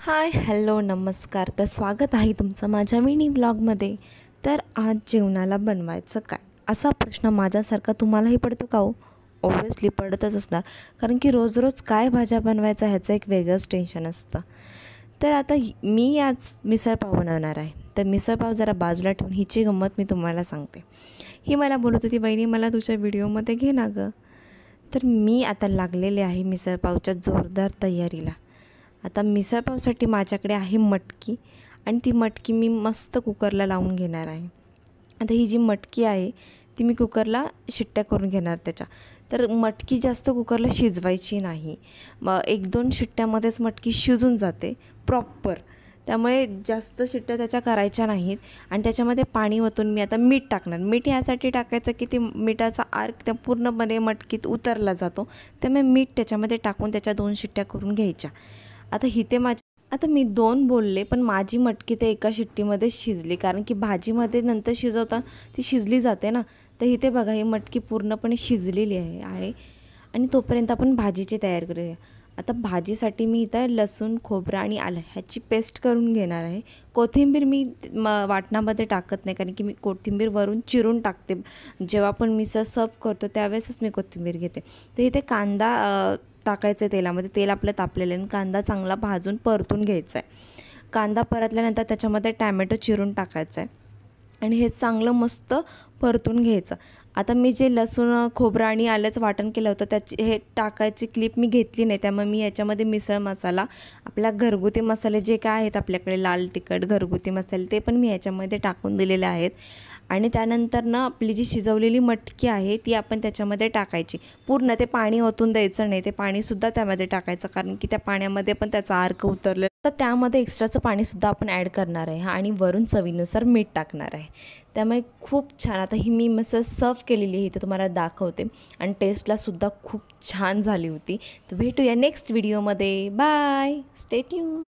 Hi hello नमस्कार. तर स्वागत आहे तुमचं माझ्या मिनी ब्लॉगमध्ये. तर आज जेवणाला बनवायचं काय असा प्रश्न माझ्यासारखा तुम्हालाही पडतो का हो? ऑब्व्हियसली पडतच असणार, कारण की रोज रोज काय भाज्या बनवायचा ह्याचं एक वेगळंच टेन्शन असतं. तर आता मी आज मिसळपाव बनवणार आहे. तर मिसळपाव जरा बाजूला ठेवून हिची गंमत मी तुम्हाला सांगते. ही मला बोलत होती, वहिनी मला तुझ्या व्हिडिओमध्ये घे ना गं. तर मी आता लागलेले आहे मिसळपावच्या जोरदार तयारीला. आता मिसळपावसाठी माझ्याकडे आहे मटकी, आणि ती मटकी मी मस्त कुकरला लावून घेणार आहे. आता ही जी मटकी आहे ती मी कुकरला शिट्ट्या करून घेणार त्याच्या. तर मटकी जास्त कुकरला शिजवायची नाही, मग 1-2 शिट्ट्यामध्येच मटकी शिजून जाते प्रॉपर. त्यामुळे जास्त शिट्ट्या त्याच्या करायच्या नाहीत. आणि त्याच्यामध्ये पाणी ओतून मी आता मीठ टाकणार. मीठ ह्यासाठी टाकायचं की ते मिठाचा अर्क त्या पूर्णपणे मटकीत उतरला जातो. त्यामुळे मीठ त्याच्यामध्ये टाकून त्याच्या 2 शिट्ट्या करून घ्यायच्या. आता मी 2 बोलले, पण माझी मटकी ते एका शिट्टीमध्येच शिजली, कारण की भाजीमध्ये नंतर शिजवताना ती शिजली जाते ना. तर इथे बघा ही मटकी पूर्णपणे शिजलेली आहे. आणि तोपर्यंत आपण भाजीची तयारी करूया. आता भाजीसाठी मी इथं लसूण, खोबरं आणि आलं ह्याची पेस्ट करून घेणार आहे. कोथिंबीर मी वाटणामध्ये टाकत नाही, कारण की मी कोथिंबीर वरून चिरून टाकते. जेव्हा पण मिसळ सर्व करतो त्यावेळेसच मी कोथिंबीर घेते. तर इथे कांदा टाकायचं आहे तेलामध्ये. तेल आपलं तापलेलं आहे आणि कांदा चांगला भाजून परतून घ्यायचा आहे. कांदा परतल्यानंतर त्याच्यामध्ये टॅमॅटो चिरून टाकायचा आहे आणि हे चांगलं मस्त परतून घ्यायचं. आता मी जे लसूण, खोबरं आणि आल्याचं वाटण केलं होतं त्याची हे टाकायची क्लिप मी घेतली नाही. त्यामुळे मी याच्यामध्ये मिसळ मसाला, आपल्या घरगुती मसाले जे काय आहेत आपल्याकडे, लाल तिखट, घरगुती मसाले, ते पण मी याच्यामध्ये टाकून दिलेले आहेत. आणि त्यानंतर ना आपली जी शिजवलेली मटकी आहे ती आपण त्याच्यामध्ये टाकायची. पूर्ण ते पाणी ओतून द्यायचं नाही, ते पाणीसुद्धा त्यामध्ये टाकायचं, कारण की त्या पाण्यामध्ये पण त्याचा अर्क उतरलं तर त्यामध्ये एक्स्ट्राचं पाणीसुद्धा आपण ॲड करणार आहे आणि वरून चवीनुसार मीठ टाकणार आहे. त्यामुळे खूप छान. आता ही मी मिसळ सर्व केलेली आहे, तर तुम्हाला दाखवते. आणि टेस्टलासुद्धा खूप छान झाली होती. तर भेटूया नेक्स्ट व्हिडिओमध्ये. Bye, stay tune.